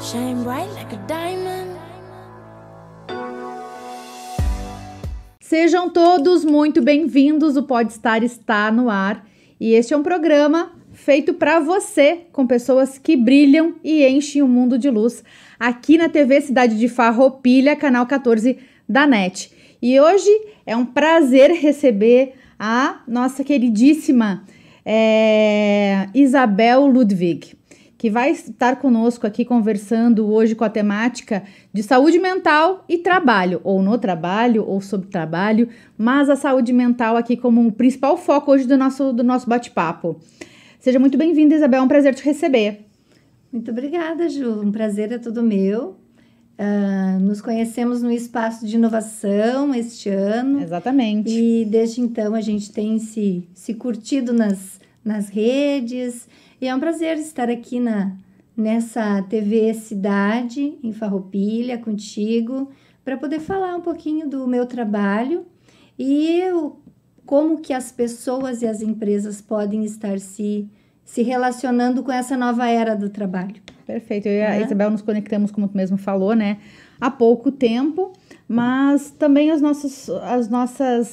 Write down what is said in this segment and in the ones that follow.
Shine bright like a diamond. Sejam todos muito bem-vindos, o Podstar está no ar e este é um programa feito para você, com pessoas que brilham e enchem o mundo de luz, aqui na TV Cidade de Farroupilha, canal 14 da NET. E hoje é um prazer receber a nossa queridíssima Isabel Ludwig, que vai estar conosco aqui conversando hoje com a temática de saúde mental e trabalho, ou no trabalho, ou sobre trabalho, mas a saúde mental aqui como um principal foco hoje do nosso bate-papo. Seja muito bem-vinda, Isabel, é um prazer te receber. Muito obrigada, Ju, um prazer é todo meu. Nos conhecemos no espaço de inovação este ano. Exatamente. E desde então a gente tem se curtido nas redes. E é um prazer estar aqui nessa TV Cidade, em Farroupilha, contigo, para poder falar um pouquinho do meu trabalho e como que as pessoas e as empresas podem estar se relacionando com essa nova era do trabalho. Perfeito. Eu e a Isabel nos conectamos, como tu mesmo falou, né? Há pouco tempo, mas também as nossas,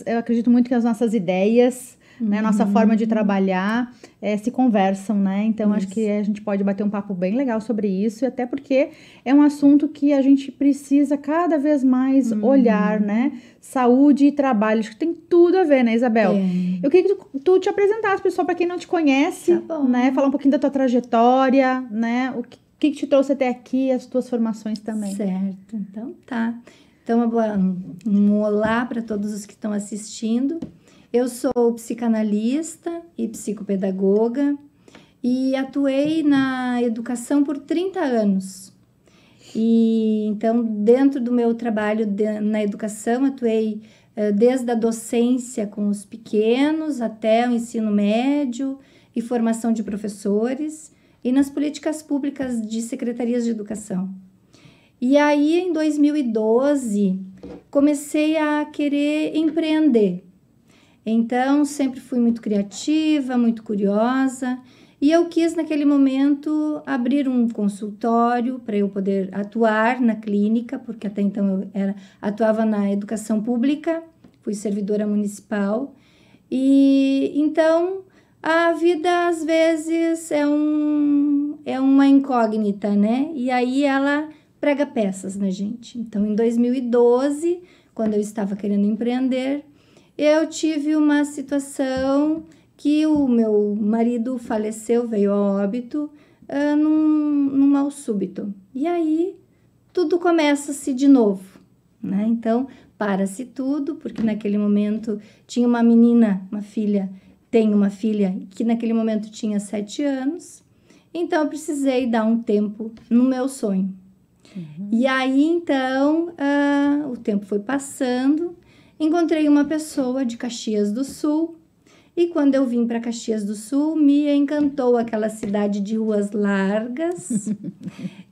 eu acredito muito que as nossas ideias, né, a nossa forma de trabalhar se conversam, né? Então, acho que a gente pode bater um papo bem legal sobre isso, e até porque é um assunto que a gente precisa cada vez mais olhar, né? Saúde e trabalho, acho que tem tudo a ver, né, Isabel? Eu queria que tu te apresentasse, pessoal, para quem não te conhece, né? Falar um pouquinho da tua trajetória, né? O que te trouxe até aqui, as tuas formações também. Certo, então tá. Então, um olá para todos os que estão assistindo. Eu sou psicanalista e psicopedagoga e atuei na educação por 30 anos. E então, dentro do meu trabalho na educação, atuei desde a docência com os pequenos até o ensino médio e formação de professores e nas políticas públicas de secretarias de educação. E aí, em 2012, comecei a querer empreender. Então, sempre fui muito criativa, muito curiosa, e eu quis, naquele momento, abrir um consultório para eu poder atuar na clínica, porque até então eu atuava na educação pública, fui servidora municipal, e então a vida, às vezes, é uma incógnita, né? E aí ela prega peças na gente. Então, em 2012, quando eu estava querendo empreender, eu tive uma situação que o meu marido faleceu, veio a óbito, num mal súbito. E aí, tudo começa-se de novo, né? Então, para-se tudo, porque naquele momento tinha uma menina, tenho uma filha que naquele momento tinha 7 anos. Então, eu precisei dar um tempo no meu sonho. E aí, então, o tempo foi passando. Encontrei uma pessoa de Caxias do Sul e quando eu vim para Caxias do Sul, me encantou aquela cidade de ruas largas,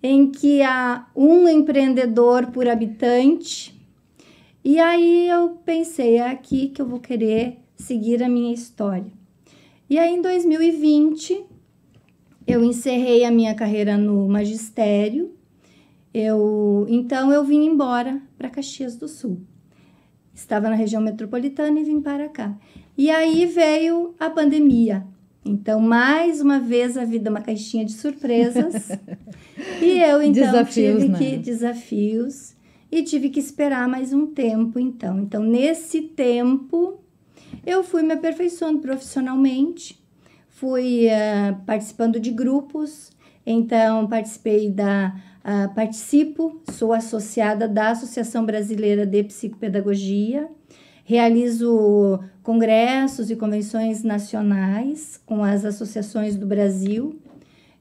em que há um empreendedor por habitante. E aí eu pensei, é aqui que eu vou querer seguir a minha história. E aí em 2020, eu encerrei a minha carreira no magistério, então eu vim embora para Caxias do Sul. Estava na região metropolitana e vim para cá. E aí veio a pandemia. Então, mais uma vez, a vida é uma caixinha de surpresas. E eu, então, desafios. E tive que esperar mais um tempo, então. Então, nesse tempo, eu fui me aperfeiçoando profissionalmente. Fui participando de grupos. Então, sou associada da Associação Brasileira de Psicopedagogia, realizo congressos e convenções nacionais com as associações do Brasil.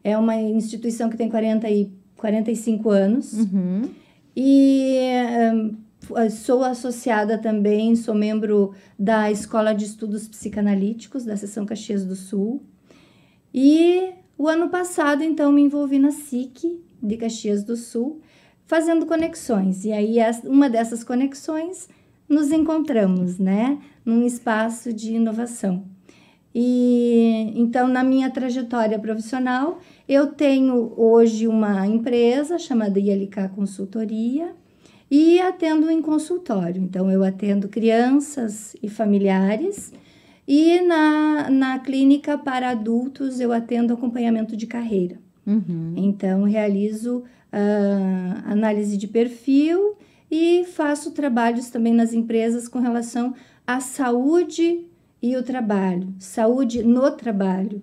É uma instituição que tem 45 anos. E sou associada também, sou membro da Escola de Estudos Psicanalíticos, da Seção Caxias do Sul. E o ano passado, então, me envolvi na SIC de Caxias do Sul, fazendo conexões. E aí, uma dessas conexões, nos encontramos, né? Num espaço de inovação. E então, na minha trajetória profissional, eu tenho hoje uma empresa chamada ILK Consultoria e atendo em consultório. Então, eu atendo crianças e familiares e na clínica para adultos eu atendo acompanhamento de carreira. Então, realizo análise de perfil e faço trabalhos também nas empresas com relação à saúde e o trabalho, saúde no trabalho.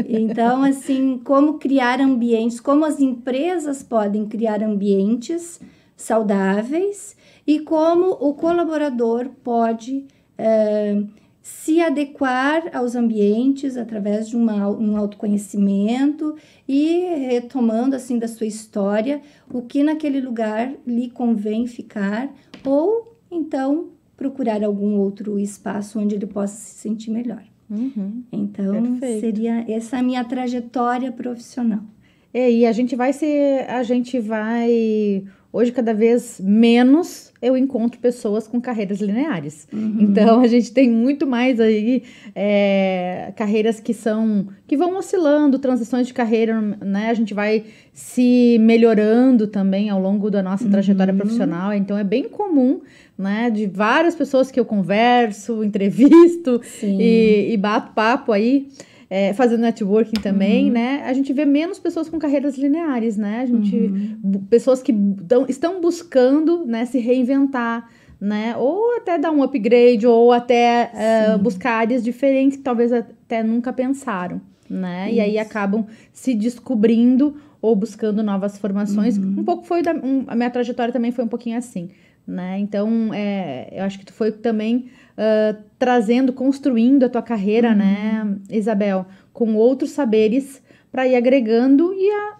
Então, assim, como criar ambientes, como as empresas podem criar ambientes saudáveis e como o colaborador pode se adequar aos ambientes através de um autoconhecimento e retomando, assim, da sua história, o que naquele lugar lhe convém ficar ou, então, procurar algum outro espaço onde ele possa se sentir melhor. Então, Perfeito. seria essa a minha trajetória profissional. E a gente vai hoje cada vez menos eu encontro pessoas com carreiras lineares. Então a gente tem muito mais aí carreiras que vão oscilando, transições de carreira, né? A gente vai se melhorando também ao longo da nossa trajetória profissional. Então é bem comum, né? De várias pessoas que eu converso, entrevisto e bato papo aí. Fazendo networking também, né? A gente vê menos pessoas com carreiras lineares, né? Pessoas que estão buscando, né, se reinventar, né? Ou até dar um upgrade, ou até buscar áreas diferentes que talvez até nunca pensaram, né? Isso. E aí acabam se descobrindo ou buscando novas formações. Um pouco a minha trajetória também foi um pouquinho assim, né? Então, eu acho que tu foi também construindo a tua carreira, né, Isabel, com outros saberes para ir agregando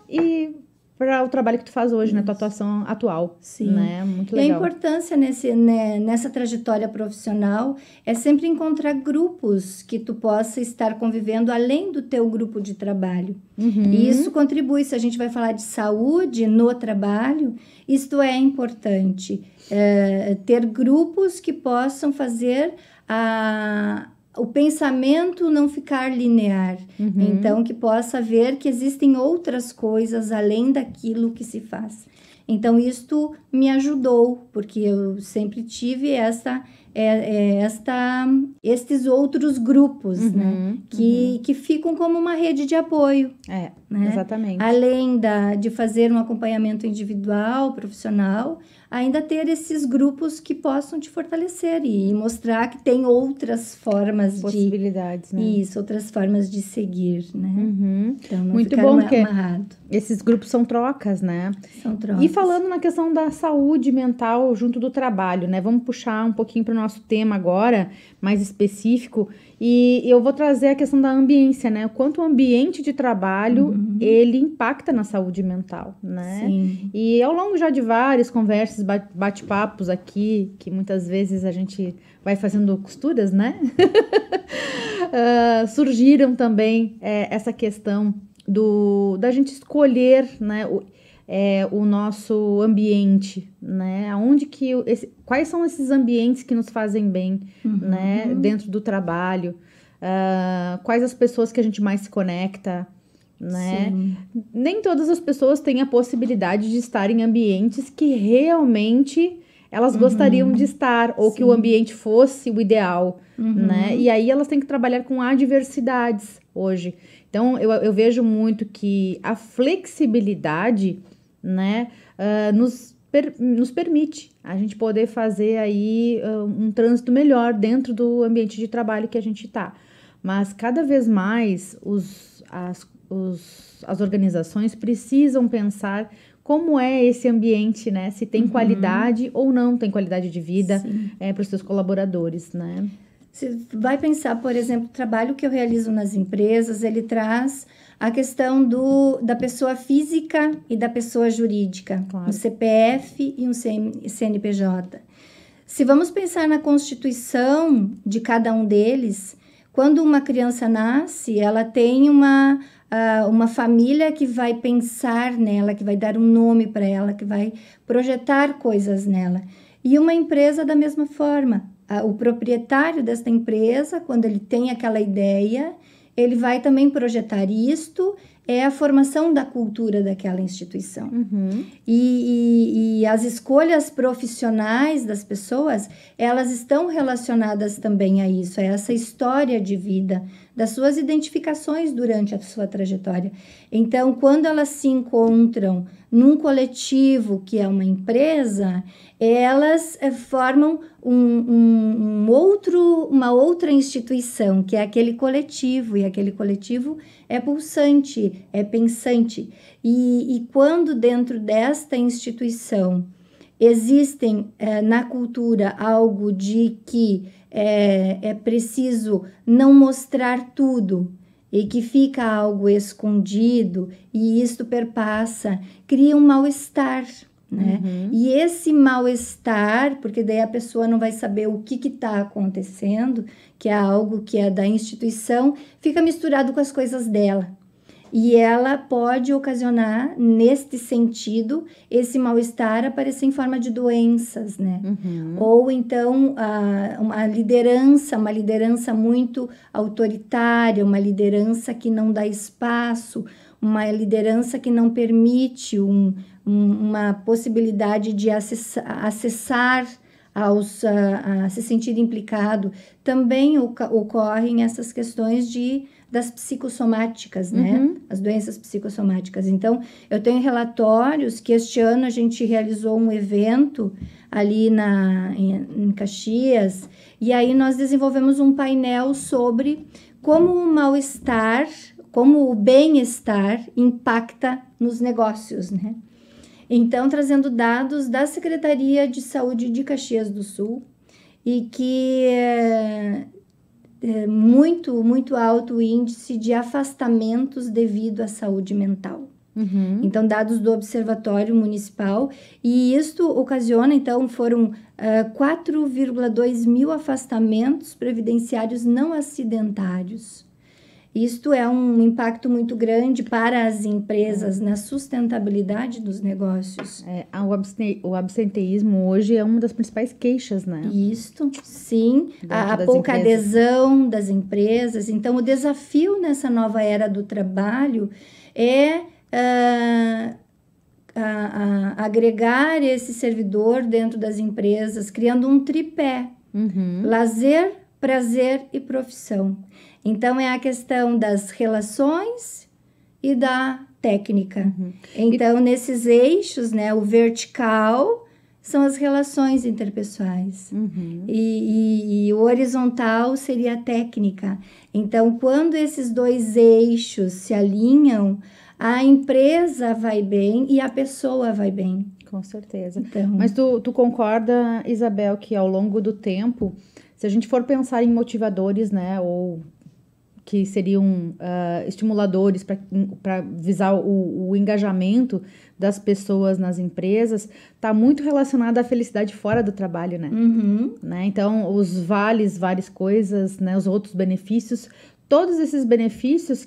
e para o trabalho que tu faz hoje, né, tua atuação atual. Né? Muito legal. E a importância nessa trajetória profissional é sempre encontrar grupos que tu possa estar convivendo além do teu grupo de trabalho. E isso contribui, se a gente vai falar de saúde no trabalho, isto é importante. Ter grupos que possam fazer o pensamento não ficar linear. Então, que possa ver que existem outras coisas além daquilo que se faz. Então, isto me ajudou, porque eu sempre tive estes outros grupos, né? Que ficam como uma rede de apoio. Né? Exatamente. Além de fazer um acompanhamento individual, profissional, ainda ter esses grupos que possam te fortalecer e mostrar que tem outras formas possibilidades, né? Isso, outras formas de seguir, né? Então, não muito ficar bom, porque amarrado. Esses grupos são trocas, né? São trocas. E falando na questão da saúde mental junto do trabalho, né? Vamos puxar um pouquinho para o nosso tema agora, mais específico, e eu vou trazer a questão da ambiência, né? O quanto o ambiente de trabalho, ele impacta na saúde mental, né? Sim. E ao longo já de várias conversas, bate-papos aqui, que muitas vezes a gente vai fazendo costuras, né? Surgiram também essa questão da gente escolher, né, o nosso ambiente, né? Quais são esses ambientes que nos fazem bem, né, dentro do trabalho? Quais as pessoas que a gente mais se conecta, né? Sim. Nem todas as pessoas têm a possibilidade de estar em ambientes que realmente elas gostariam de estar, ou que o ambiente fosse o ideal, né? E aí elas têm que trabalhar com adversidades hoje. Então, eu vejo muito que a flexibilidade, né, nos permite a gente poder fazer aí um trânsito melhor dentro do ambiente de trabalho que a gente está. Mas cada vez mais as organizações precisam pensar como é esse ambiente, né? Se tem qualidade ou não tem qualidade de vida para os seus colaboradores, né? Você vai pensar, por exemplo, o trabalho que eu realizo nas empresas, ele traz a questão da pessoa física e da pessoa jurídica, Claro. um CPF e um CNPJ. Se vamos pensar na constituição de cada um deles, quando uma criança nasce, ela tem uma família que vai pensar nela, que vai dar um nome para ela, que vai projetar coisas nela. E uma empresa da mesma forma. o proprietário desta empresa, quando ele tem aquela ideia, ele vai também projetar isto, é a formação da cultura daquela instituição. E as escolhas profissionais das pessoas, elas estão relacionadas também a isso, a essa história de vida, das suas identificações durante a sua trajetória. Então, quando elas se encontram num coletivo que é uma empresa, elas formam uma outra instituição, que é aquele coletivo, e aquele coletivo é pulsante, é pensante. E quando dentro desta instituição existem na cultura algo de que é preciso não mostrar tudo, e que fica algo escondido, e isto perpassa, cria um mal-estar, né? E esse mal-estar, porque daí a pessoa não vai saber o que está acontecendo, que é algo que é da instituição, fica misturado com as coisas dela. E ela pode ocasionar, neste sentido, esse mal-estar aparecer em forma de doenças, né? Ou então uma liderança muito autoritária, uma liderança que não dá espaço, uma liderança que não permite uma possibilidade de acessar a se sentir implicado. Também ocorrem essas questões das psicossomáticas, né? As doenças psicossomáticas. Então, eu tenho relatórios que este ano a gente realizou um evento ali em Caxias, e aí nós desenvolvemos um painel sobre como o mal-estar, como o bem-estar impacta nos negócios, né? Então, trazendo dados da Secretaria de Saúde de Caxias do Sul, e que muito alto o índice de afastamentos devido à saúde mental. Então, dados do Observatório Municipal, e isto ocasiona, então, foram 4,2 mil afastamentos previdenciários não acidentários. Isto é um impacto muito grande para as empresas na sustentabilidade dos negócios. O absenteísmo hoje é uma das principais queixas, né? Isto, sim. A pouca adesão das empresas. Então, o desafio nessa nova era do trabalho é agregar esse servidor dentro das empresas, criando um tripé. Lazer, prazer e profissão. Então, é a questão das relações e da técnica. Então, nesses eixos, né, o vertical são as relações interpessoais. E o horizontal seria a técnica. Então, quando esses dois eixos se alinham, a empresa vai bem e a pessoa vai bem. Com certeza. Então, mas tu concorda, Isabel, que ao longo do tempo, se a gente for pensar em motivadores, né, ou que seriam estimuladores para visar o engajamento das pessoas nas empresas, está muito relacionado à felicidade fora do trabalho, né? Né? Então, os vales, várias coisas, né, os outros benefícios, todos esses benefícios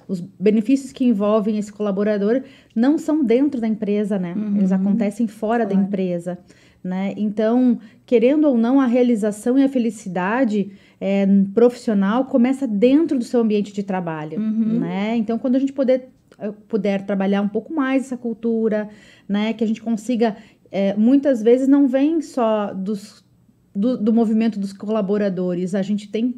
os benefícios que envolvem esse colaborador não são dentro da empresa, né? Eles acontecem fora da empresa, né? Então, querendo ou não, a realização e a felicidade profissional começa dentro do seu ambiente de trabalho, né? Então, quando a gente puder trabalhar um pouco mais essa cultura, né? Que a gente consiga, muitas vezes não vem só do movimento dos colaboradores, a gente tem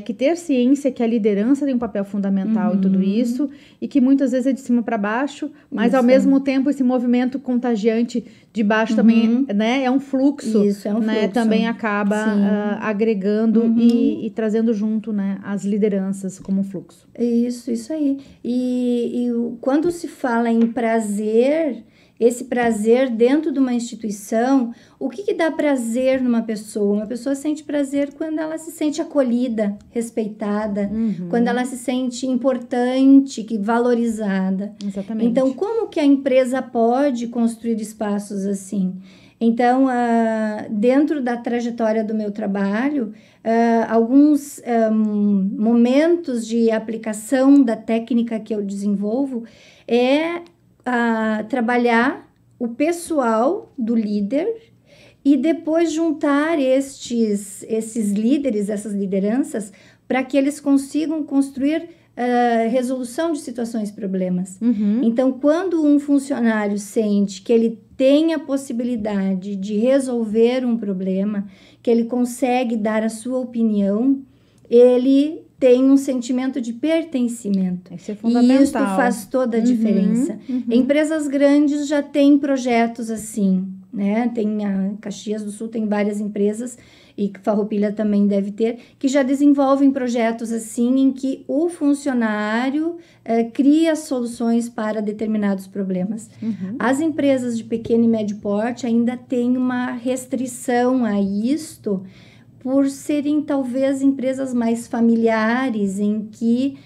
que ter ciência que a liderança tem um papel fundamental em tudo isso, e que muitas vezes é de cima para baixo, mas ao mesmo tempo esse movimento contagiante de baixo também, né, é um fluxo, isso, é um né, fluxo. Também acaba agregando e trazendo junto, né, as lideranças como um fluxo. Isso aí. E quando se fala em prazer, esse prazer dentro de uma instituição, o que dá prazer numa pessoa? Uma pessoa sente prazer quando ela se sente acolhida, respeitada, quando ela se sente importante, valorizada. Exatamente. Então, como que a empresa pode construir espaços assim? Então, dentro da trajetória do meu trabalho, alguns momentos de aplicação da técnica que eu desenvolvo trabalhar o pessoal do líder e depois juntar esses líderes, essas lideranças, para que eles consigam construir resolução de situações e problemas. Então, quando um funcionário sente que ele tem a possibilidade de resolver um problema, que ele consegue dar a sua opinião, ele tem um sentimento de pertencimento. Isso é fundamental. E isso faz toda a diferença. Empresas grandes já têm projetos assim, né? Tem a Caxias do Sul, tem várias empresas, e Farroupilha também deve ter, que já desenvolvem projetos assim, em que o funcionário cria soluções para determinados problemas. As empresas de pequeno e médio porte ainda têm uma restrição a isto, por serem talvez empresas mais familiares, em que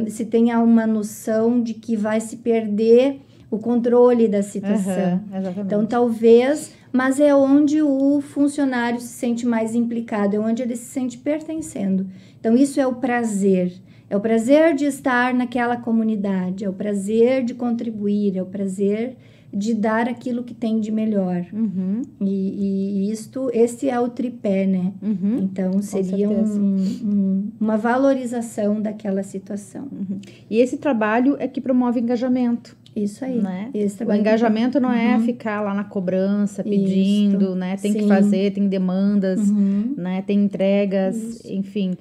se tenha uma noção de que vai se perder o controle da situação. Então, talvez, mas é onde o funcionário se sente mais implicado, é onde ele se sente pertencendo. Então, isso é o prazer de estar naquela comunidade, é o prazer de contribuir, é o prazer de dar aquilo que tem de melhor. E esse é o tripé, né? Então, seria uma valorização daquela situação. E esse trabalho é que promove engajamento. Isso aí. Né? O engajamento não é ficar lá na cobrança, pedindo, né? Tem que fazer, tem demandas, né? Tem entregas, enfim.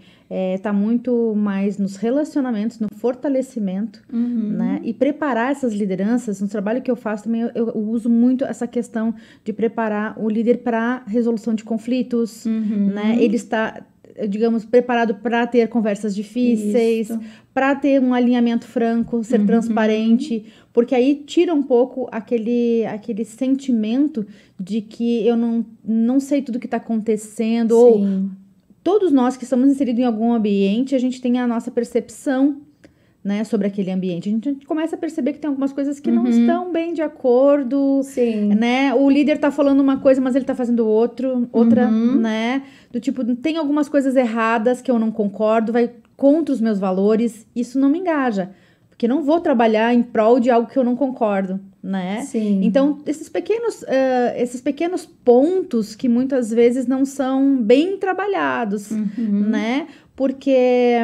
Tá muito mais nos relacionamentos, no fortalecimento, né? E preparar essas lideranças. No trabalho que eu faço também, eu uso muito essa questão de preparar o líder para resolução de conflitos, né? Ele está, digamos, preparado para ter conversas difíceis, para ter um alinhamento franco, ser transparente, porque aí tira um pouco aquele sentimento de que eu não sei tudo que está acontecendo, ou todos nós que estamos inseridos em algum ambiente, a gente tem a nossa percepção, né, sobre aquele ambiente. A gente começa a perceber que tem algumas coisas que não estão bem de acordo, né? O líder tá falando uma coisa, mas ele tá fazendo outra, né? Do tipo, tem algumas coisas erradas que eu não concordo, vai contra os meus valores, isso não me engaja. Porque não vou trabalhar em prol de algo que eu não concordo, né? Então, esses pequenos pontos que muitas vezes não são bem trabalhados, né? Porque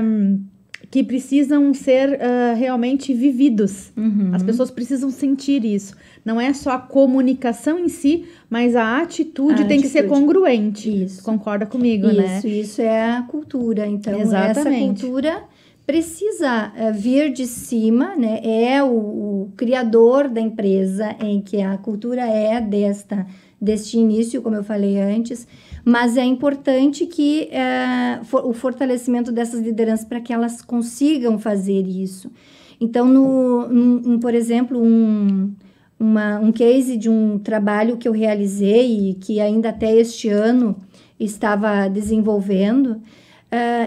que precisam ser realmente vividos. As pessoas precisam sentir isso. Não é só a comunicação em si, mas a atitude tem que ser congruente. Isso. Concorda comigo, né? Isso é a cultura. Então, essa cultura precisa vir de cima, né? É o criador da empresa, em que a cultura é deste início, como eu falei antes, mas é importante que o fortalecimento dessas lideranças para que elas consigam fazer isso. Então, por exemplo, um case de um trabalho que eu realizei e que ainda até este ano estava desenvolvendo,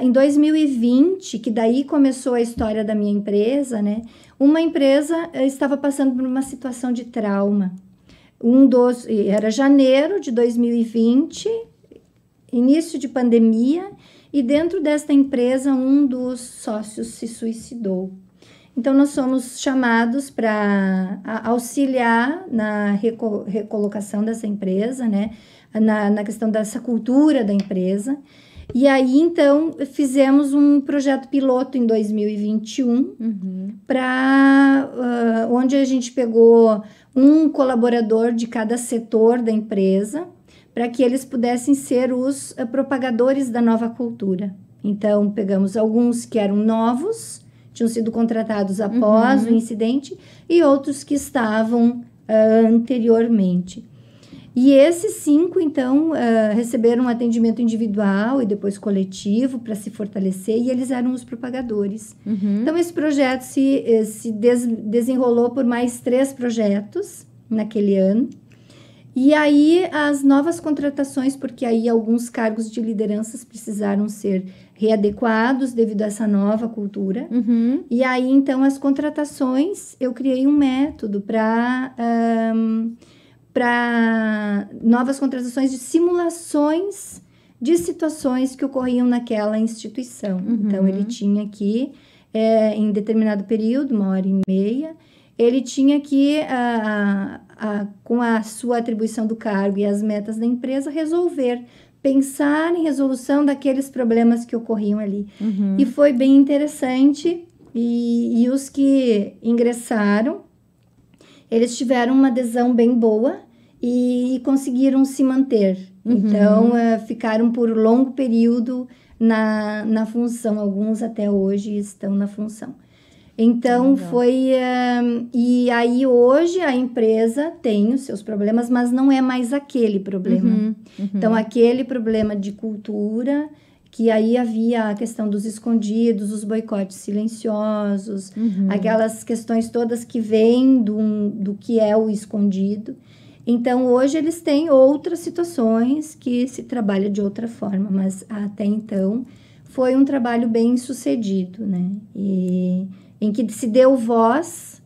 em 2020, que daí começou a história da minha empresa, né? Uma empresa estava passando por uma situação de trauma. Era janeiro de 2020, início de pandemia, e dentro desta empresa um dos sócios se suicidou. Então, nós somos chamados para auxiliar na recolocação dessa empresa, né? Na questão dessa cultura da empresa. E aí, então, fizemos um projeto piloto em 2021, onde a gente pegou um colaborador de cada setor da empresa, para que eles pudessem ser os propagadores da nova cultura. Então, pegamos alguns que eram novos, tinham sido contratados após o incidente, e outros que estavam anteriormente. E esses 5, então, receberam um atendimento individual e depois coletivo para se fortalecer, e eles eram os propagadores. Então, esse projeto se desenrolou por mais 3 projetos naquele ano. E aí, as novas contratações, porque aí alguns cargos de lideranças precisaram ser readequados devido a essa nova cultura. E aí, então, as contratações, eu criei um método para novas contratações de simulações de situações que ocorriam naquela instituição. Então, ele tinha que, em determinado período, 1h30, ele tinha que, com a sua atribuição do cargo e as metas da empresa, pensar em resolução daqueles problemas que ocorriam ali. E foi bem interessante, e os que ingressaram, eles tiveram uma adesão bem boa e conseguiram se manter. Então, ficaram por longo período na função, alguns até hoje estão na função. Então, e aí hoje a empresa tem os seus problemas, mas não é mais aquele problema. Então, aquele problema de cultura, que aí havia a questão dos escondidos, os boicotes silenciosos, aquelas questões todas que vêm do que é o escondido. Então, hoje eles têm outras situações que se trabalha de outra forma, mas até então foi um trabalho bem sucedido, né? E em que se deu voz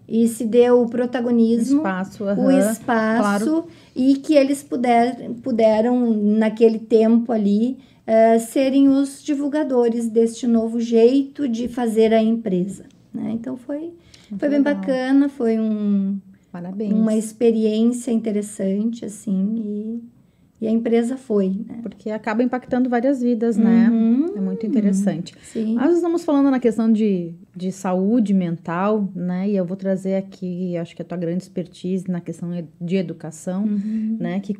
e se deu o protagonismo, o espaço, claro. E que eles puderam, naquele tempo ali, serem os divulgadores deste novo jeito de fazer a empresa, né? Então, foi bem bacana, foi uma experiência interessante, assim, e a empresa foi, né? Porque acaba impactando várias vidas, né? É muito interessante. Sim. Nós estamos falando na questão de saúde mental, né? E eu vou trazer aqui, acho que a tua grande expertise na questão de educação, né? Que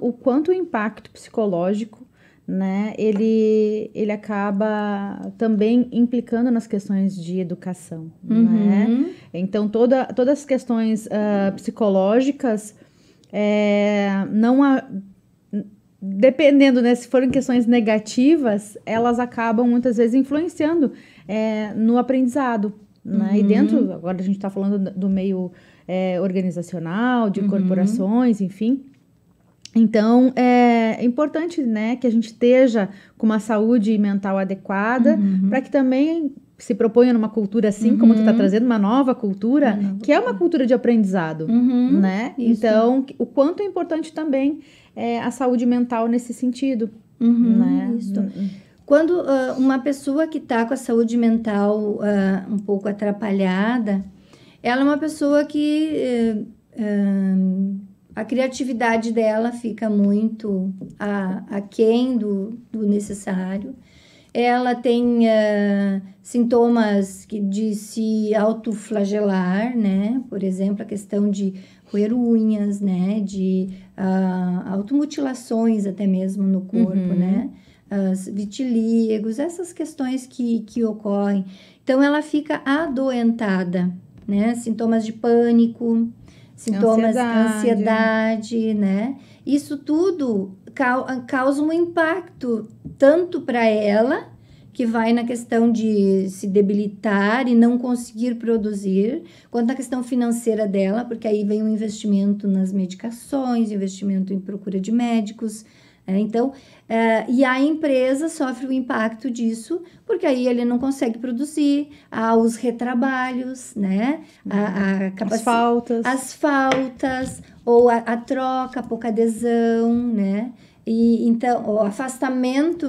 o quanto o impacto psicológico, né? Ele acaba também implicando nas questões de educação, né? Então, todas as questões psicológicas, dependendo, né, se forem questões negativas, elas acabam muitas vezes influenciando no aprendizado, né? E dentro, agora a gente está falando do meio organizacional, de corporações, enfim. Então, é importante, né, que a gente esteja com uma saúde mental adequada, para que também se proponha numa cultura assim, como tu está trazendo, uma nova cultura, que é uma cultura de aprendizado, né? Isso. Então, o quanto é importante também a saúde mental nesse sentido, né? Isso. Quando uma pessoa que está com a saúde mental um pouco atrapalhada, ela é uma pessoa que a criatividade dela fica muito aquém do necessário. Ela tem sintomas de se autoflagelar, né? Por exemplo, a questão de roer unhas, né? De automutilações até mesmo no corpo, né? Vitíligos, essas questões que ocorrem. Então, ela fica adoentada, né? Sintomas de pânico, sintomas de ansiedade, né? Isso tudo causa um impacto tanto para ela, que vai na questão de se debilitar e não conseguir produzir, quanto na questão financeira dela, porque aí vem o investimento nas medicações, investimento em procura de médicos. Então, e a empresa sofre o impacto disso, porque aí ele não consegue produzir, há os retrabalhos, né? As faltas, ou a troca, a pouca adesão, né? E então, o afastamento,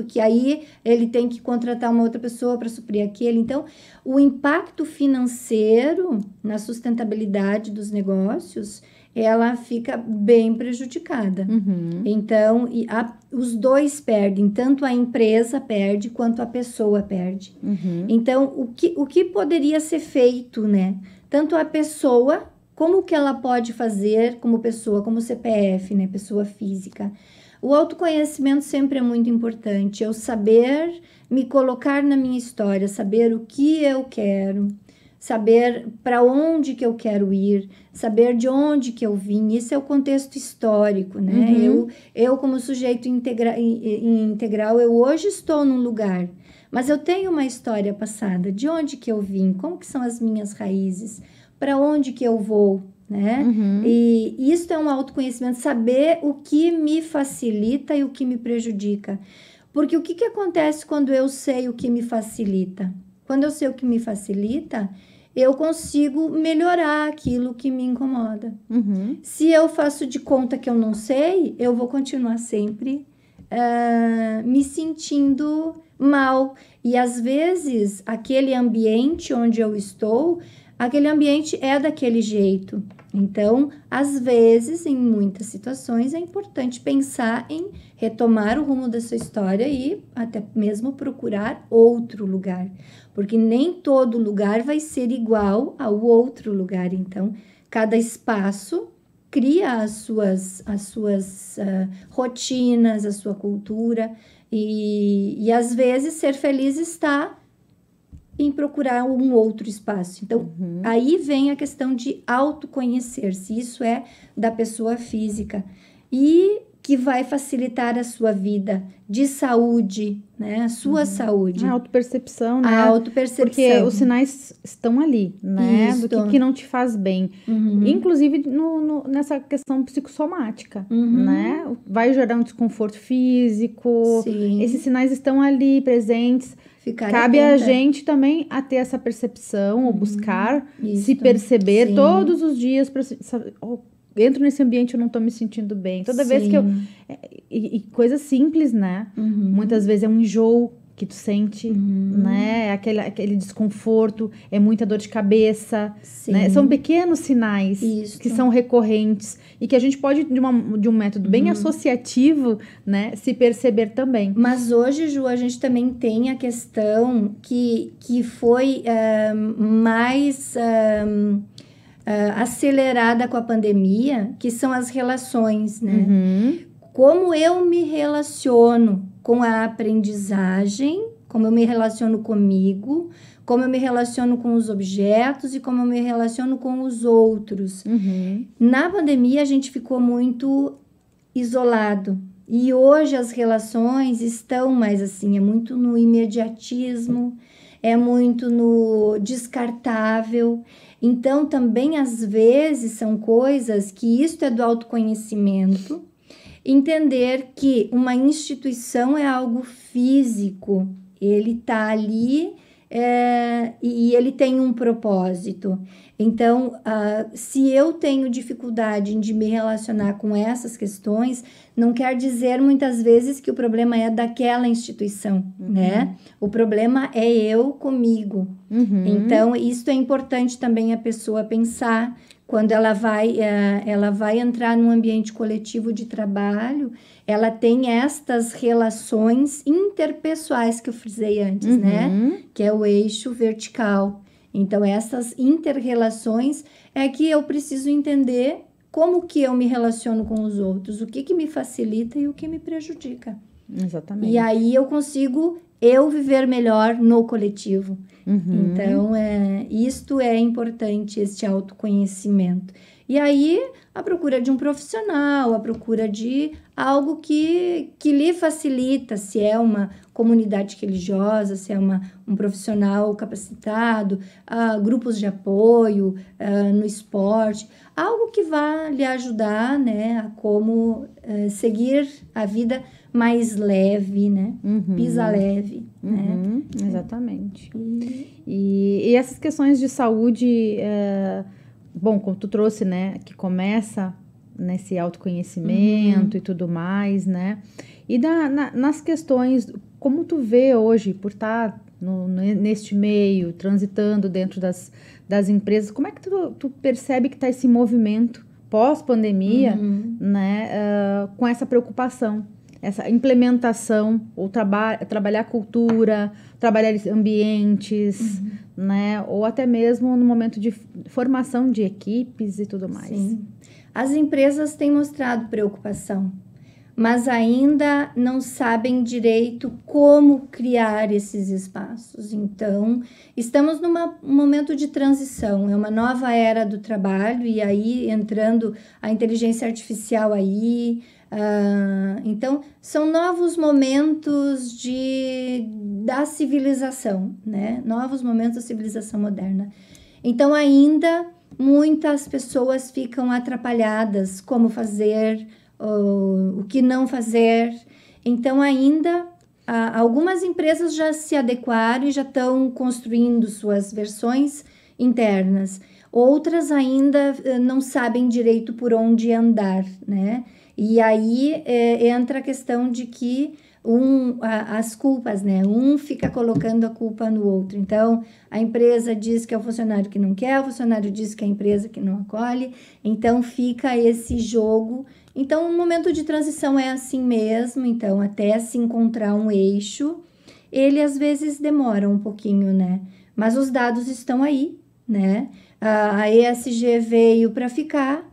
que aí ele tem que contratar uma outra pessoa para suprir aquele. Então, o impacto financeiro na sustentabilidade dos negócios, ela fica bem prejudicada. Então, os dois perdem, tanto a empresa perde, quanto a pessoa perde. Então, o que poderia ser feito, né? Tanto a pessoa, como que ela pode fazer como pessoa, como CPF, né? Pessoa física. O autoconhecimento sempre é muito importante. Eu saber me colocar na minha história, saber o que eu quero, saber para onde que eu quero ir, saber de onde que eu vim. Esse é o contexto histórico, né? Eu como sujeito integral, eu hoje estou num lugar, mas eu tenho uma história passada. De onde que eu vim? Como que são as minhas raízes? Para onde que eu vou, né? E isso é um autoconhecimento, saber o que me facilita e o que me prejudica. Porque o que acontece quando eu sei o que me facilita? Quando eu sei o que me facilita, eu consigo melhorar aquilo que me incomoda. Se eu faço de conta que eu não sei, eu vou continuar sempre me sentindo mal. E às vezes, aquele ambiente onde eu estou, aquele ambiente é daquele jeito. Então, às vezes, em muitas situações, é importante pensar em retomar o rumo da sua história e até mesmo procurar outro lugar. Porque nem todo lugar vai ser igual ao outro lugar. Então, cada espaço cria as suas rotinas, a sua cultura. E às vezes, ser feliz está em procurar um outro espaço. Então, aí vem a questão de autoconhecer-se. Isso é da pessoa física. E que vai facilitar a sua vida de saúde, né? A sua saúde. A autopercepção, né? A autopercepção. Porque os sinais estão ali, né? Isso. Do que não te faz bem. Inclusive nessa questão psicossomática, né? Vai gerar um desconforto físico. Sim. Esses sinais estão ali presentes. Ficar Cabe atenta. a gente também a ter essa percepção, ou buscar Isso. se perceber Sim. todos os dias para saber, entro nesse ambiente, eu não tô me sentindo bem. Toda vez que eu... E coisas simples, né? Muitas vezes é um enjoo que tu sente, né? Aquele desconforto, é muita dor de cabeça, né? São pequenos sinais que são recorrentes e que a gente pode, de um método bem associativo, né? Se perceber também. Mas hoje, Ju, a gente também tem a questão que foi mais... acelerada com a pandemia, que são as relações, né? Como eu me relaciono com a aprendizagem, como eu me relaciono comigo, como eu me relaciono com os objetos e como eu me relaciono com os outros. Na pandemia, a gente ficou muito isolado. E hoje as relações estão mais assim, é muito no imediatismo, é muito no descartável. Então, também, às vezes, são coisas que isto é do autoconhecimento, entender que uma instituição é algo físico, ele está ali e ele tem um propósito. Então, se eu tenho dificuldade de me relacionar com essas questões, não quer dizer muitas vezes que o problema é daquela instituição, né? O problema é eu comigo. Então, isso é importante também a pessoa pensar quando ela vai entrar num ambiente coletivo de trabalho, ela tem estas relações interpessoais que eu frisei antes, né? Que é o eixo vertical. Então, essas inter-relações é que eu preciso entender como que eu me relaciono com os outros, o que me facilita e o que me prejudica. Exatamente. E aí eu consigo viver melhor no coletivo. Então, isto é importante, este autoconhecimento. E aí, a procura de um profissional, a procura de algo que lhe facilita, se é uma comunidade religiosa, se é um profissional capacitado, grupos de apoio, no esporte, algo que vá lhe ajudar, né, a como seguir a vida mais leve, né? Pisa leve, né? Exatamente. E essas questões de saúde, bom, como tu trouxe, né, que começa nesse autoconhecimento e tudo mais, né? E nas questões, como tu vê hoje, por estar neste meio, transitando dentro das empresas, como é que tu percebe que está esse movimento pós-pandemia, né, com essa preocupação? Essa implementação, ou trabalhar cultura, trabalhar ambientes, né? Ou até mesmo no momento de formação de equipes e tudo mais. Sim. As empresas têm mostrado preocupação, mas ainda não sabem direito como criar esses espaços. Então, estamos num momento de transição, é uma nova era do trabalho, e aí entrando a inteligência artificial aí. Então, são novos momentos da civilização, né? Novos momentos da civilização moderna. Então, ainda muitas pessoas ficam atrapalhadas, como fazer, o que não fazer. Então, ainda algumas empresas já se adequaram e já estão construindo suas versões internas. Outras ainda não sabem direito por onde andar, né? E aí entra a questão de que as culpas, né? Um fica colocando a culpa no outro. Então, a empresa diz que é o funcionário que não quer, o funcionário diz que é a empresa que não acolhe. Então, fica esse jogo. Então, o momento de transição é assim mesmo. Então, até se encontrar um eixo, ele às vezes demora um pouquinho, né? Mas os dados estão aí, né? A ESG veio para ficar.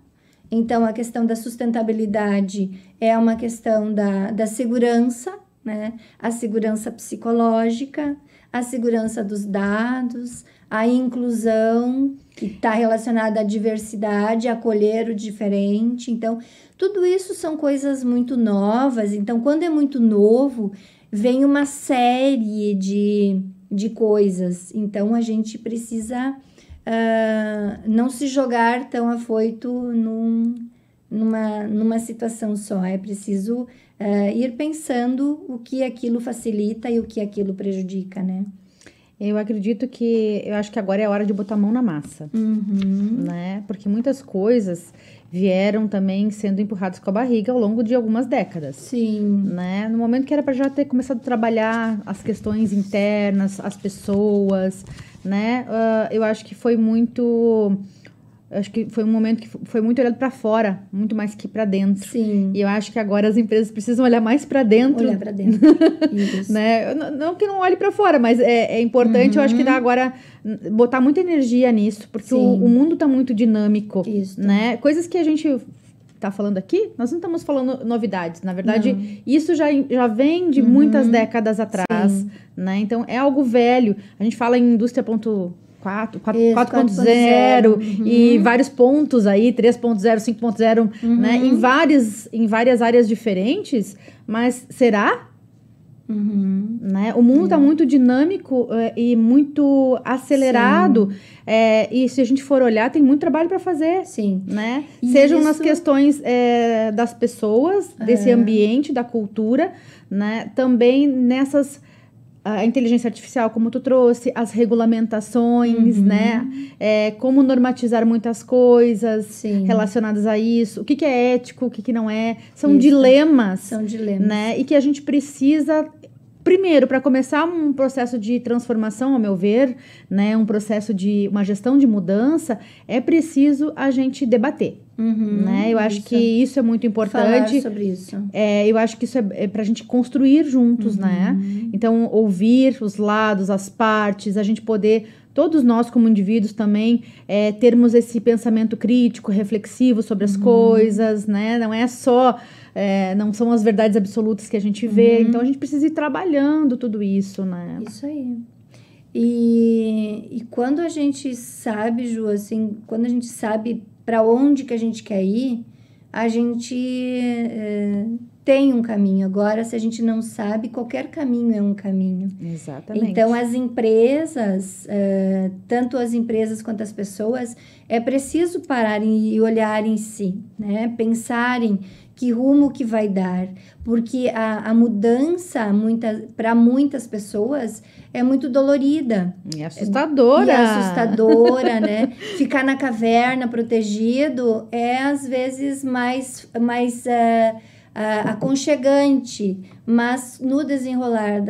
Então, a questão da sustentabilidade é uma questão da segurança, né? A segurança psicológica, a segurança dos dados, a inclusão, que está relacionada à diversidade, acolher o diferente. Então, tudo isso são coisas muito novas. Então, quando é muito novo, vem uma série de coisas. Então, a gente precisa não se jogar tão afoito numa situação só. É preciso ir pensando o que aquilo facilita e o que aquilo prejudica, né? Eu acho que agora é a hora de botar a mão na massa, né? Porque muitas coisas vieram também sendo empurradas com a barriga ao longo de algumas décadas. Sim. Né? No momento que era para já ter começado a trabalhar as questões internas, as pessoas, né? Eu acho que foi muito... Acho que foi um momento que foi muito olhado para fora, muito mais que para dentro. Sim. E eu acho que agora as empresas precisam olhar mais para dentro. Olhar para dentro. Isso. Né? Não que não olhe para fora, mas é importante, eu acho que dá agora botar muita energia nisso, porque o mundo está muito dinâmico. Isso. Né? Coisas que a gente tá falando aqui, nós não estamos falando novidades. Na verdade, isso já vem de muitas décadas atrás. Né? Então, é algo velho. A gente fala em indústria 4.0 e vários pontos aí, 3.0, 5.0, né? Em várias áreas diferentes, mas será? Né? O mundo está muito dinâmico e muito acelerado, e se a gente for olhar, tem muito trabalho para fazer. Sim. Né? Sejam nas questões das pessoas, desse ambiente, da cultura, né? Também nessas... A inteligência artificial, como tu trouxe, as regulamentações, né? Como normatizar muitas coisas relacionadas a isso. O que é ético, o que não é. São dilemas. São dilemas. Né? E que a gente precisa... Primeiro, para começar um processo de transformação, ao meu ver, né? Um processo de uma gestão de mudança, é preciso a gente debater. Né? Eu acho que isso é muito importante. Falar sobre isso. Eu acho que isso é para a gente construir juntos, né? Então, ouvir os lados, as partes, a gente poder, todos nós como indivíduos também, termos esse pensamento crítico, reflexivo sobre as coisas, né? Não é só... não são as verdades absolutas que a gente vê. Então, a gente precisa ir trabalhando tudo isso, né? Isso aí. E quando a gente sabe, Ju, assim, quando a gente sabe para onde que a gente quer ir, a gente tem um caminho. Agora, se a gente não sabe, qualquer caminho é um caminho. Exatamente. Então, as empresas, tanto as empresas quanto as pessoas, é preciso pararem e olharem em si, né? Pensarem que rumo que vai dar, porque a mudança, para muitas pessoas, é muito dolorida. E assustadora. Né? Ficar na caverna protegido é, às vezes, mais aconchegante, mas no desenrolar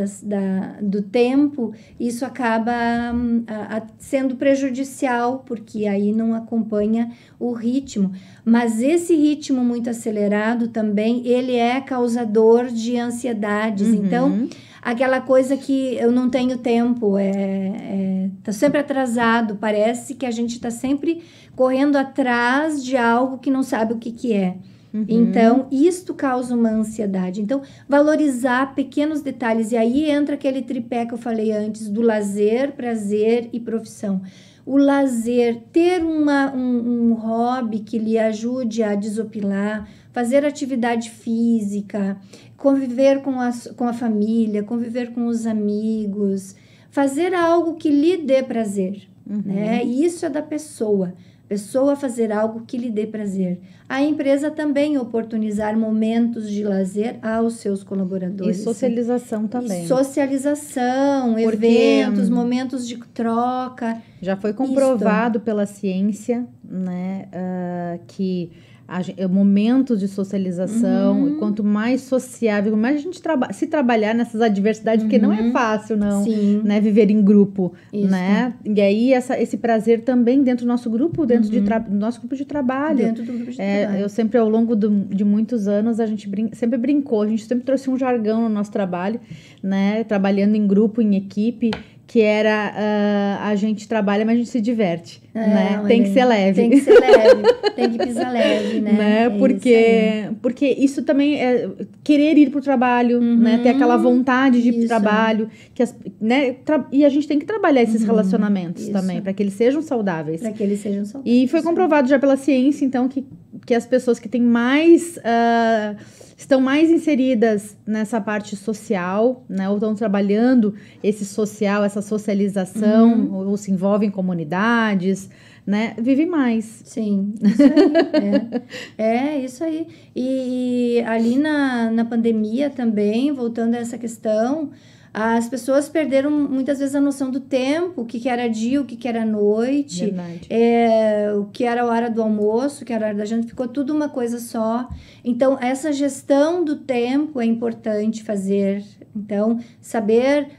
do tempo, isso acaba sendo prejudicial, porque aí não acompanha o ritmo. Mas esse ritmo muito acelerado também, ele é causador de ansiedades. Então, aquela coisa que eu não tenho tempo, tá sempre atrasado, parece que a gente está sempre correndo atrás de algo que não sabe o que é. Então, isto causa uma ansiedade. Então, valorizar pequenos detalhes. E aí entra aquele tripé que eu falei antes, do lazer, prazer e profissão. O lazer, ter um hobby que lhe ajude a desopilar, fazer atividade física, conviver com a família, conviver com os amigos, fazer algo que lhe dê prazer. Né? E isso é da pessoa fazer algo que lhe dê prazer. A empresa também oportunizar momentos de lazer aos seus colaboradores. E socialização também. Eventos, momentos de troca. Já foi comprovado pela ciência, né, que momentos de socialização, e quanto mais sociável, quanto mais a gente se trabalhar nessas adversidades, porque não é fácil, não, né, viver em grupo, né? E aí, esse prazer também dentro do nosso grupo, dentro do nosso grupo de trabalho. Dentro do grupo de trabalho. Eu sempre, ao longo de muitos anos, a gente sempre brincou, a gente sempre trouxe um jargão no nosso trabalho, né? Trabalhando em grupo, em equipe, que era a gente trabalha, mas a gente se diverte, né? Tem que ser leve. Tem que ser leve, tem que pisar leve, né? Porque isso também é querer ir pro trabalho, né? Ter aquela vontade de ir pro trabalho, e a gente tem que trabalhar esses relacionamentos também, para que eles sejam saudáveis. Para que eles sejam saudáveis. E foi comprovado já pela ciência, então, que as pessoas que têm mais... estão mais inseridas nessa parte social, né? Ou estão trabalhando esse social, essa socialização, ou se envolvem em comunidades, né? Vivem mais. Sim, isso aí. Isso aí. E ali na pandemia também, voltando a essa questão, as pessoas perderam muitas vezes a noção do tempo, o que era dia, o que era noite, o que era a hora do almoço, o que era a hora da janta, ficou tudo uma coisa só. Então, essa gestão do tempo é importante fazer. Então, saber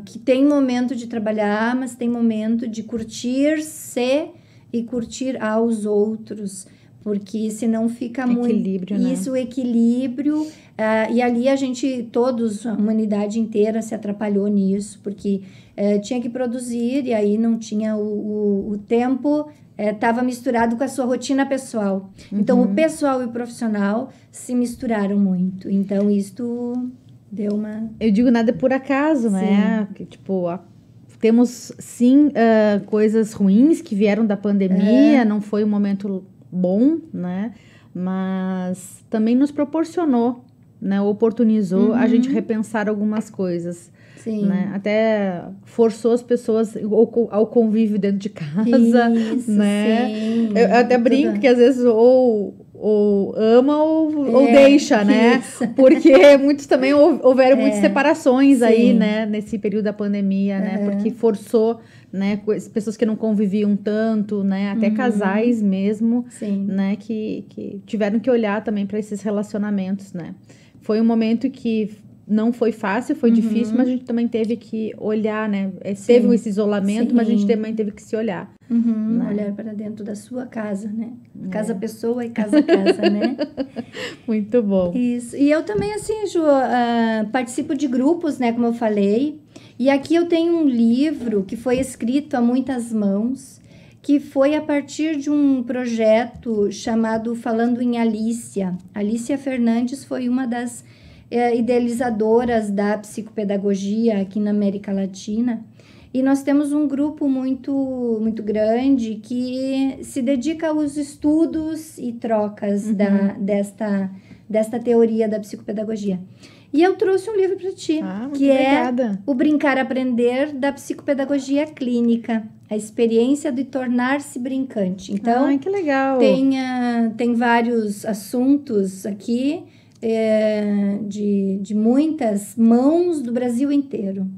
que tem momento de trabalhar, mas tem momento de curtir-se e curtir aos outros. Porque senão fica muito... Equilíbrio, né? Isso, o equilíbrio. E ali a gente, todos, a humanidade inteira se atrapalhou nisso, porque tinha que produzir e aí não tinha o tempo, estava misturado com a sua rotina pessoal. Então, o pessoal e o profissional se misturaram muito. Então, isto deu uma... Eu digo nada por acaso, né? Porque, tipo... Temos, sim, coisas ruins que vieram da pandemia, não foi um momento bom, né? Mas também nos proporcionou, né? Oportunizou a gente repensar algumas coisas. Sim. Né? Até forçou as pessoas ao convívio dentro de casa, isso, né? Sim. Eu até brinco que às vezes ou ama ou deixa, né? Isso. Porque muitos também houveram muitas separações aí, né? Nesse período da pandemia, né? Porque forçou, né? Pessoas que não conviviam tanto, né? Até casais mesmo, né? Que tiveram que olhar também para esses relacionamentos, né? Foi um momento que não foi fácil, foi difícil, mas a gente também teve que olhar, né? Teve esse isolamento, mas a gente também teve que se olhar. Né? Olhar para dentro da sua casa, né? Casa pessoa e casa casa, né? Muito bom. Isso. E eu também, assim, Ju, participo de grupos, né? Como eu falei. E aqui eu tenho um livro que foi escrito a muitas mãos, que foi a partir de um projeto chamado Falando em Alícia. Alícia Fernandes foi uma das idealizadoras da psicopedagogia aqui na América Latina. E nós temos um grupo muito, muito grande que se dedica aos estudos e trocas desta teoria da psicopedagogia. E eu trouxe um livro para ti, que obrigada. É O Brincar Aprender da Psicopedagogia Clínica, a experiência de tornar-se brincante. Então, que legal. Tem vários assuntos aqui, de muitas mãos do Brasil inteiro.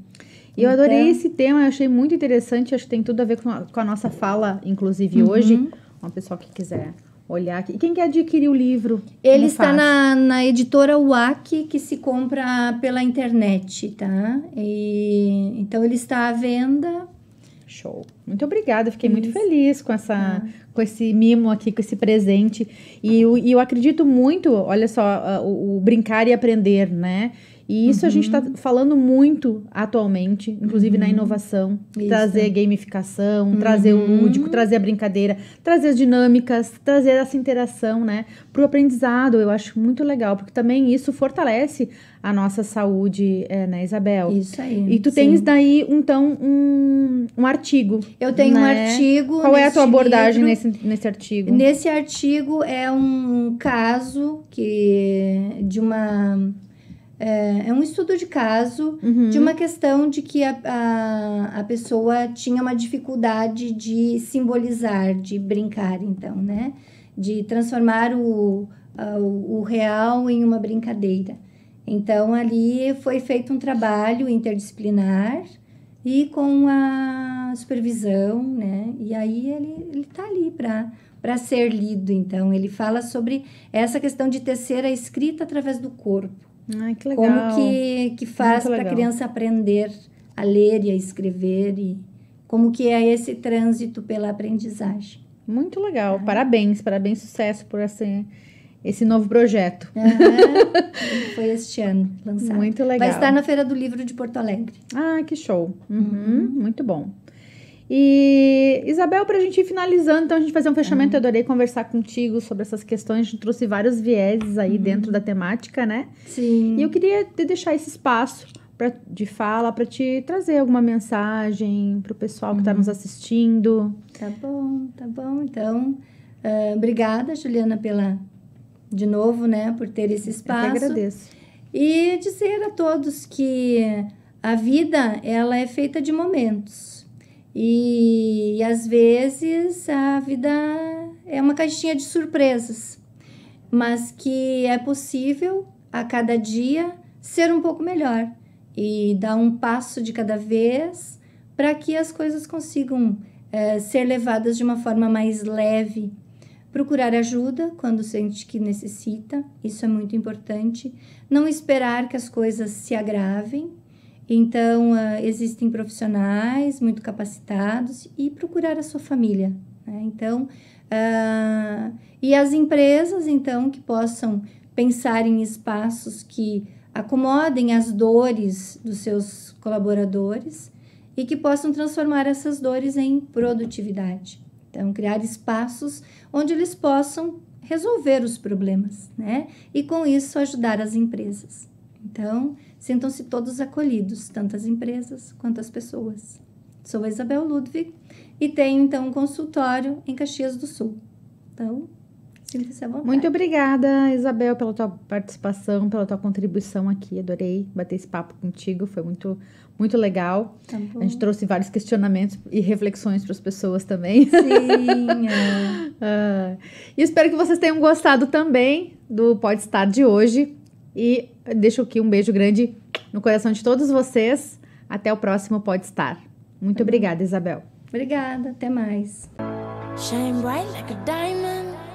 E eu adorei esse tema, eu achei muito interessante, acho que tem tudo a ver com a nossa fala, inclusive hoje. Uma pessoa que quiser olhar aqui. E quem quer adquirir o livro? Ele está na editora UAC, que se compra pela internet, tá? Então, ele está à venda. Show. Muito obrigada, fiquei muito feliz com esse mimo aqui, com esse presente. E eu acredito muito, olha só, o brincar e aprender, né? E isso a gente está falando muito atualmente, inclusive na inovação. Trazer gamificação, trazer o lúdico, trazer a brincadeira, trazer as dinâmicas, trazer essa interação, né? Para o aprendizado, eu acho muito legal, porque também isso fortalece a nossa saúde, né, Isabel? Isso aí. E tu tens daí, então, um artigo. Eu tenho um artigo. Qual é a tua abordagem nesse artigo? Nesse artigo é um caso de uma... É um estudo de caso de uma questão de que a pessoa tinha uma dificuldade de simbolizar, de brincar, então, né? De transformar o real em uma brincadeira. Então, ali foi feito um trabalho interdisciplinar e com a supervisão, né? E aí ele tá ali para para ser lido. Então, ele fala sobre essa questão de tecer a escrita através do corpo. Ai, que legal. Como que faz Muito para a legal. criança aprender a ler e a escrever e como que é esse trânsito pela aprendizagem. Muito legal. Parabéns, sucesso por esse novo projeto. Foi este ano lançado. Muito legal. Vai estar na Feira do Livro de Porto Alegre. Ah, que show. Muito bom. E, Isabel, para a gente ir finalizando, então a gente fazer um fechamento, eu adorei conversar contigo sobre essas questões, a gente trouxe vários vieses aí dentro da temática, né? Sim. E eu queria te deixar esse espaço de fala para te trazer alguma mensagem para o pessoal que está nos assistindo. Tá bom. Então, obrigada, Juliana, de novo, né, por ter esse espaço. Eu que agradeço. E dizer a todos que a vida, ela é feita de momentos. E às vezes a vida é uma caixinha de surpresas, mas que é possível a cada dia ser um pouco melhor e dar um passo de cada vez para que as coisas consigam ser levadas de uma forma mais leve. Procurar ajuda quando sente que necessita, isso é muito importante. Não esperar que as coisas se agravem. Então, existem profissionais muito capacitados e procurar a sua família, né? Então, e as empresas, então, que possam pensar em espaços que acomodem as dores dos seus colaboradores e que possam transformar essas dores em produtividade. Então, criar espaços onde eles possam resolver os problemas, né? E com isso ajudar as empresas. Então, sintam-se todos acolhidos, tanto as empresas quanto as pessoas. Sou a Isabel Ludwig e tenho, então, um consultório em Caxias do Sul. Então, sinta-se à vontade. Muito obrigada, Isabel, pela tua participação, pela tua contribuição aqui. Adorei bater esse papo contigo, foi muito, muito legal. Tá bom. A gente trouxe vários questionamentos e reflexões para as pessoas também. Sim. E espero que vocês tenham gostado também do Pode Estar de hoje. E deixo aqui um beijo grande no coração de todos vocês. Até o próximo Pode Estar. Muito obrigada, Isabel. Obrigada, até mais. Shine bright like a diamond.